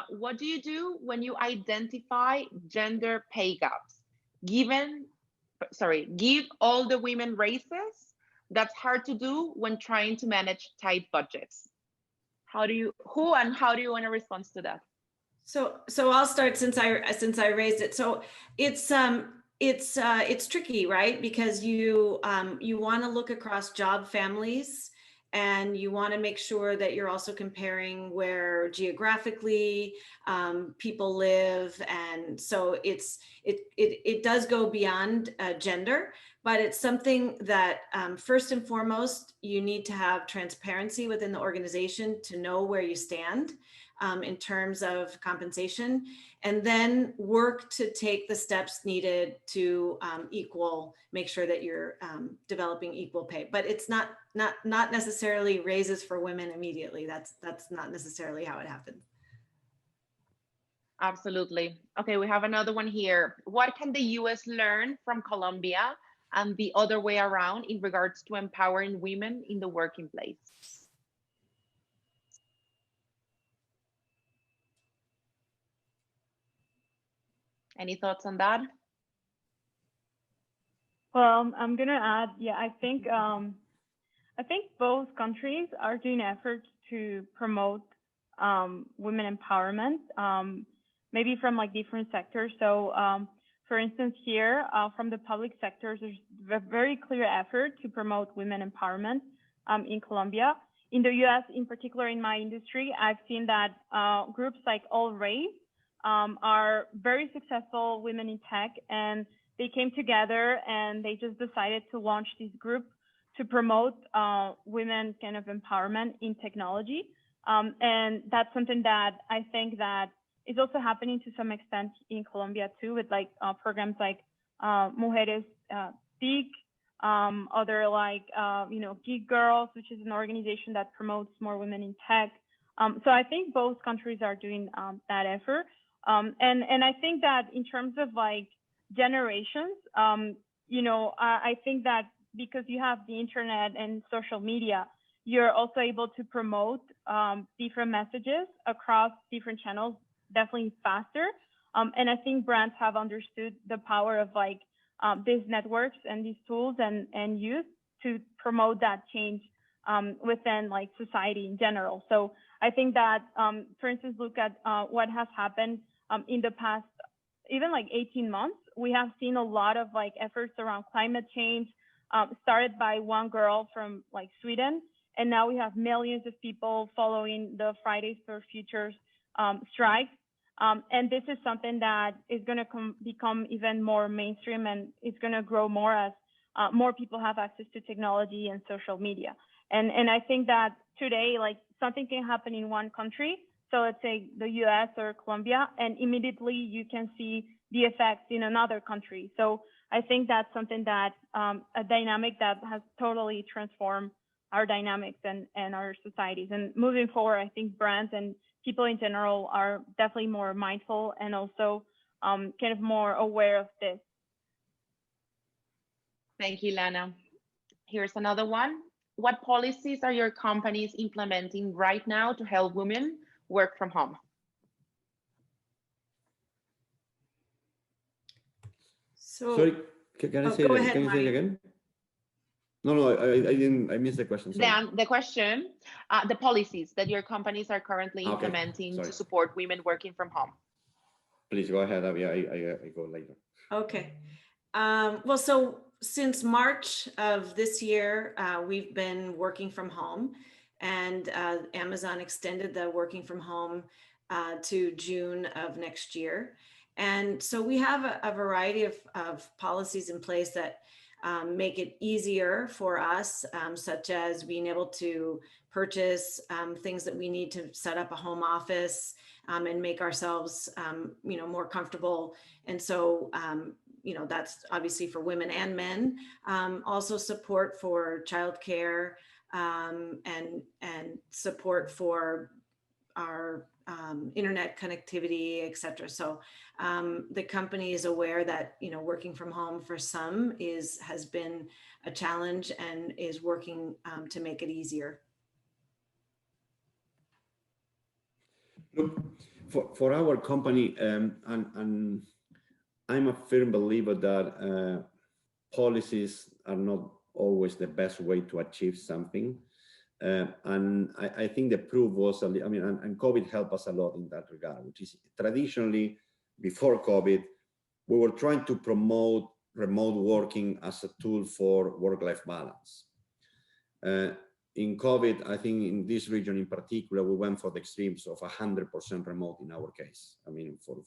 what do you do when you identify gender pay gaps? Give all the women raises. That's hard to do when trying to manage tight budgets. Who do you want to respond to that? So I'll start since I raised it. So it's tricky, right? Because you want to look across job families, and you want to make sure that you're also comparing where geographically people live. And so it does go beyond gender, but it's something that first and foremost, you need to have transparency within the organization to know where you stand in terms of compensation, and then work to take the steps needed to make sure that you're developing equal pay. But it's not necessarily raises for women immediately. That's not necessarily how it happens. Absolutely. Okay, we have another one here. What can the US learn from Colombia and the other way around in regards to empowering women in the working place? Any thoughts on that? Well, I'm gonna add, I think both countries are doing efforts to promote women empowerment, maybe from like different sectors. So, for instance, here from the public sectors, there's a very clear effort to promote women empowerment in Colombia. in the US, in particular in my industry, I've seen that groups like All Race are very successful women in tech, and they came together and they just decided to launch this group to promote women kind of empowerment in technology. And that's something that I think that is also happening to some extent in Colombia too, with like programs like Mujeres Speak, other like, Geek Girls, which is an organization that promotes more women in tech. So I think both countries are doing that effort. And I think that in terms of like generations, I think that because you have the internet and social media, you're also able to promote different messages across different channels definitely faster. And I think brands have understood the power of like these networks and these tools and use to promote that change within like society in general. So I think that, for instance, look at what has happened in the past, even like 18 months, we have seen a lot of like efforts around climate change, started by one girl from like Sweden. And now we have millions of people following the Fridays for Futures strike. And this is something that is going to become even more mainstream, and it's going to grow more as more people have access to technology and social media. And I think that today, like something can happen in one country. So let's say the US or Colombia, and immediately you can see the effects in another country. So I think that's something that a dynamic that has totally transformed our dynamics and our societies. And moving forward, I think brands and people in general are definitely more mindful and also kind of more aware of this. Thank you, Ilana. Here's another one. What policies are your companies implementing right now to help women work from home? So, sorry, can I say that? Can you say it again? No, I didn't. I missed the question. Then the question, the policies that your companies are currently implementing to support women working from home. Please go ahead. I go later. Okay. Well, so since March of this year, we've been working from home, and Amazon extended the working from home to June of next year. And so we have a variety of policies in place that make it easier for us, such as being able to purchase things that we need to set up a home office and make ourselves, more comfortable. And so, that's obviously for women and men. Also support for childcare and support for our internet connectivity, et cetera. So the company is aware that, working from home for some has been a challenge and is working to make it easier. Look, for our company, and I'm a firm believer that policies are not always the best way to achieve something. And I think the proof was, and COVID helped us a lot in that regard, which is traditionally before COVID, we were trying to promote remote working as a tool for work-life balance. In COVID, I think in this region in particular, we went for the extremes of 100% remote in our case.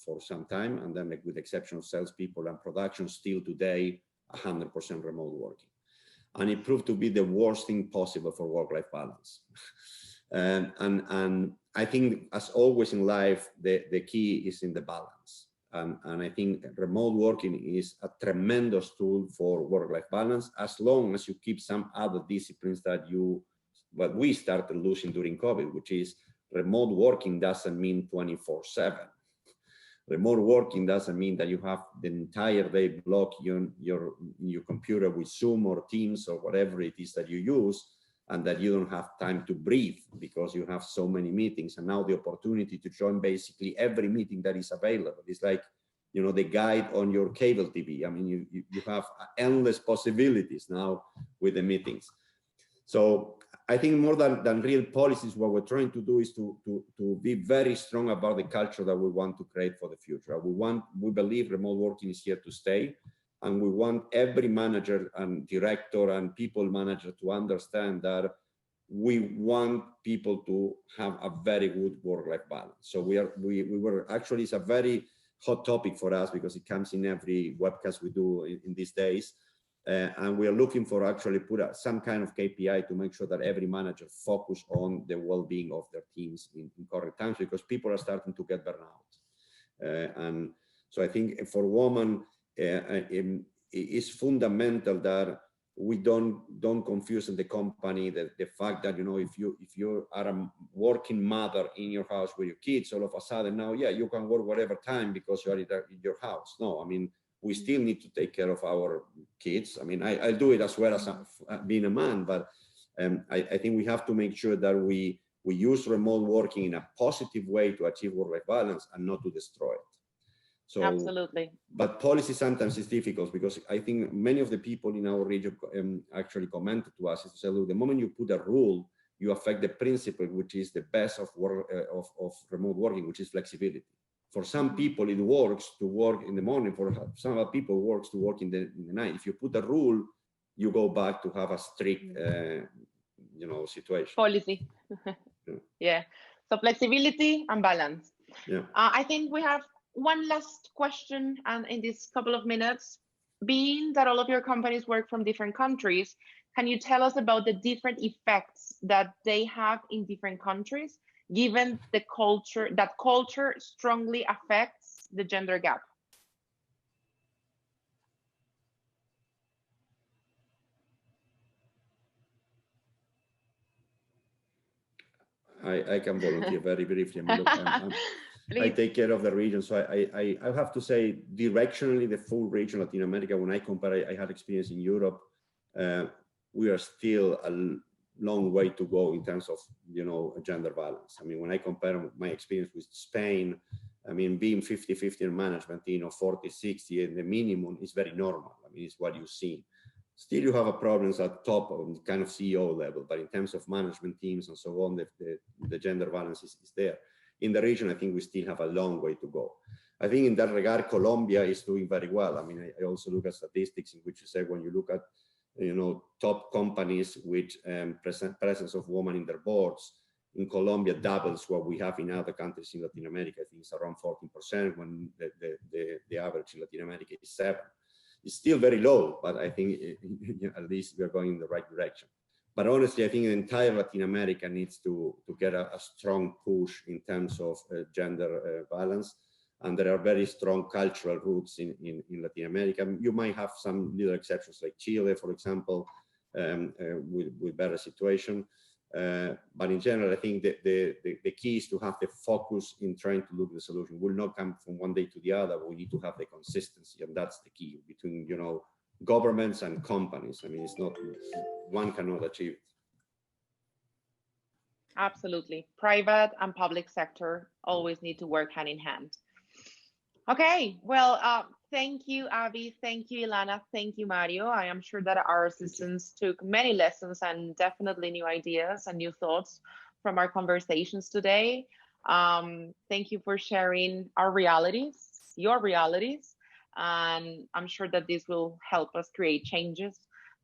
For some time, and then with the exception of salespeople and production, still today, 100% remote working. And it proved to be the worst thing possible for work-life balance. And I think, as always in life, the key is in the balance. And I think remote working is a tremendous tool for work-life balance, as long as you keep some other disciplines that we started losing during COVID, which is remote working doesn't mean 24/7. Remote working doesn't mean that you have the entire day block your computer with Zoom or Teams or whatever it is that you use, and that you don't have time to breathe because you have so many meetings. And now the opportunity to join basically every meeting that is available. It's like, the guide on your cable TV. You have endless possibilities now with the meetings. So I think more than real policies, what we're trying to do is to be very strong about the culture that we want to create for the future. We believe remote working is here to stay, and we want every manager and director and people manager to understand that we want people to have a very good work-life balance. So we were actually, it's a very hot topic for us because it comes in every webcast we do in these days. And we are looking for actually put some kind of KPI to make sure that every manager focus on the well-being of their teams in current times, because people are starting to get burnout. And so I think for women, it's fundamental that we don't confuse in the company the fact that, you know, if you are a working mother in your house with your kids, all of a sudden now, yeah, you can work whatever time because you are in your house. No, I mean, we still need to take care of our kids. I mean, I do it as well as being a man, but I think we have to make sure that we use remote working in a positive way to achieve work-life balance and not to destroy it. So, absolutely. But policy sometimes is difficult because I think many of the people in our region actually commented to us, is to say, look, the moment you put a rule, you affect the principle, which is the best of remote working, which is flexibility. For some people, it works to work in the morning. For some other people, it works to work in the night. If you put a rule, you go back to have a strict, situation. Policy. Yeah. So flexibility and balance. Yeah. I think we have one last question, and in this couple of minutes, being that all of your companies work from different countries, can you tell us about the different effects that they have in different countries, given the culture, that culture strongly affects the gender gap? I can volunteer very briefly. I mean, look, I take care of the region. So I have to say, directionally, the full region, Latin America, when I compare, I had experience in Europe, we are still a long way to go in terms of, gender balance. I mean, when I compare my experience with Spain, I mean, being 50-50 in management, 40-60 in the minimum is very normal. I mean, it's what you see. Still, you have a problems at top on kind of CEO level, but in terms of management teams and so on, the gender balance is there. In the region, I think we still have a long way to go. I think in that regard, Colombia is doing very well. I mean, I also look at statistics in which you say when you look at, top companies with presence of women in their boards, in Colombia doubles what we have in other countries in Latin America. I think it's around 14% when the average in Latin America is 7%. It's still very low, but I think at least we are going in the right direction. But honestly, I think the entire Latin America needs to get a strong push in terms of gender balance. And there are very strong cultural roots in Latin America. You might have some little exceptions like Chile, for example, with better situation. But in general, I think the key is to have the focus in trying to look at the solution. Will not come from one day to the other. We need to have the consistency, and that's the key between governments and companies. I mean, it's not, one cannot achieve it. Absolutely. Private and public sector always need to work hand in hand. Okay, well, thank you, Avi. Thank you, Ilana. Thank you, Mario. I am sure that our assistants took many lessons and definitely new ideas and new thoughts from our conversations today. Thank you for sharing our realities, your realities. And I'm sure that this will help us create changes,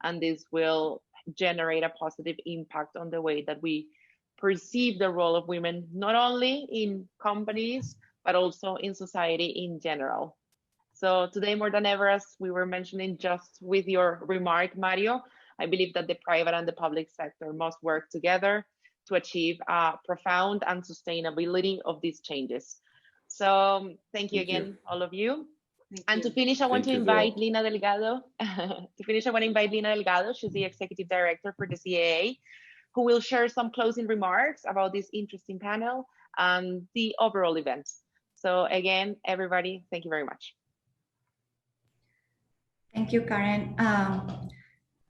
and this will generate a positive impact on the way that we perceive the role of women, not only in companies, but also in society in general. So today, more than ever, as we were mentioning just with your remark, Mario, I believe that the private and the public sector must work together to achieve profound and sustainability of these changes. So thank you again, all of you. And to finish, I want to invite Lina Delgado. She's the Executive Director for the CAA, who will share some closing remarks about this interesting panel and the overall event. So again, everybody, thank you very much. Thank you, Karen.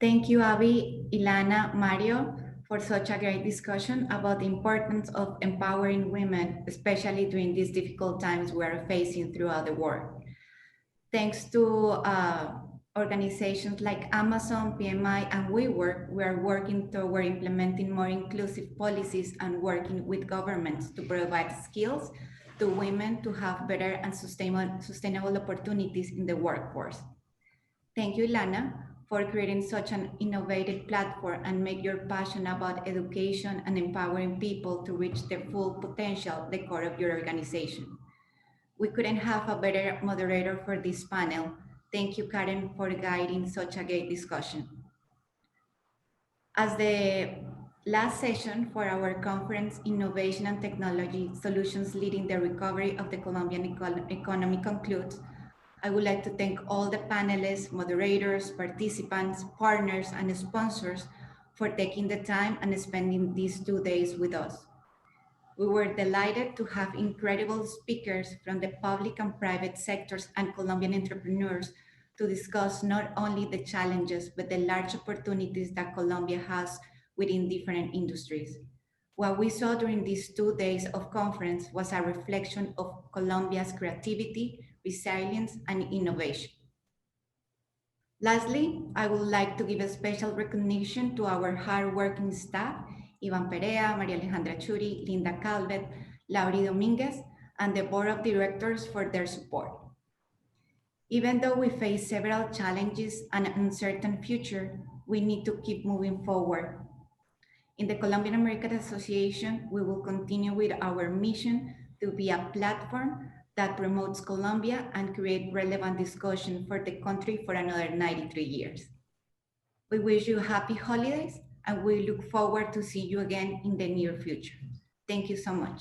Thank you, Avi, Ilana, Mario, for such a great discussion about the importance of empowering women, especially during these difficult times we are facing throughout the world. Thanks to organizations like Amazon, PMI, and WeWork, we are working toward implementing more inclusive policies and working with governments to provide skills to women to have better and sustainable opportunities in the workforce. Thank you, Ilana, for creating such an innovative platform and make your passion about education and empowering people to reach their full potential the core of your organization. We couldn't have a better moderator for this panel. Thank you, Karen, for guiding such a great discussion. As the last session for our conference, Innovation and Technology Solutions Leading the Recovery of the Colombian Economy concludes, I would like to thank all the panelists, moderators, participants, partners, and sponsors for taking the time and spending these 2 days with us. We were delighted to have incredible speakers from the public and private sectors and Colombian entrepreneurs to discuss not only the challenges, but the large opportunities that Colombia has within different industries. What we saw during these 2 days of conference was a reflection of Colombia's creativity, resilience, and innovation. Lastly, I would like to give a special recognition to our hardworking staff, Ivan Perea, Maria Alejandra Churi, Linda Calvet, Lauri Dominguez, and the board of directors for their support. Even though we face several challenges and an uncertain future, we need to keep moving forward. In the Colombian American Association, we will continue with our mission to be a platform that promotes Colombia and create relevant discussion for the country for another 93 years. We wish you happy holidays and we look forward to see you again in the near future. Thank you so much.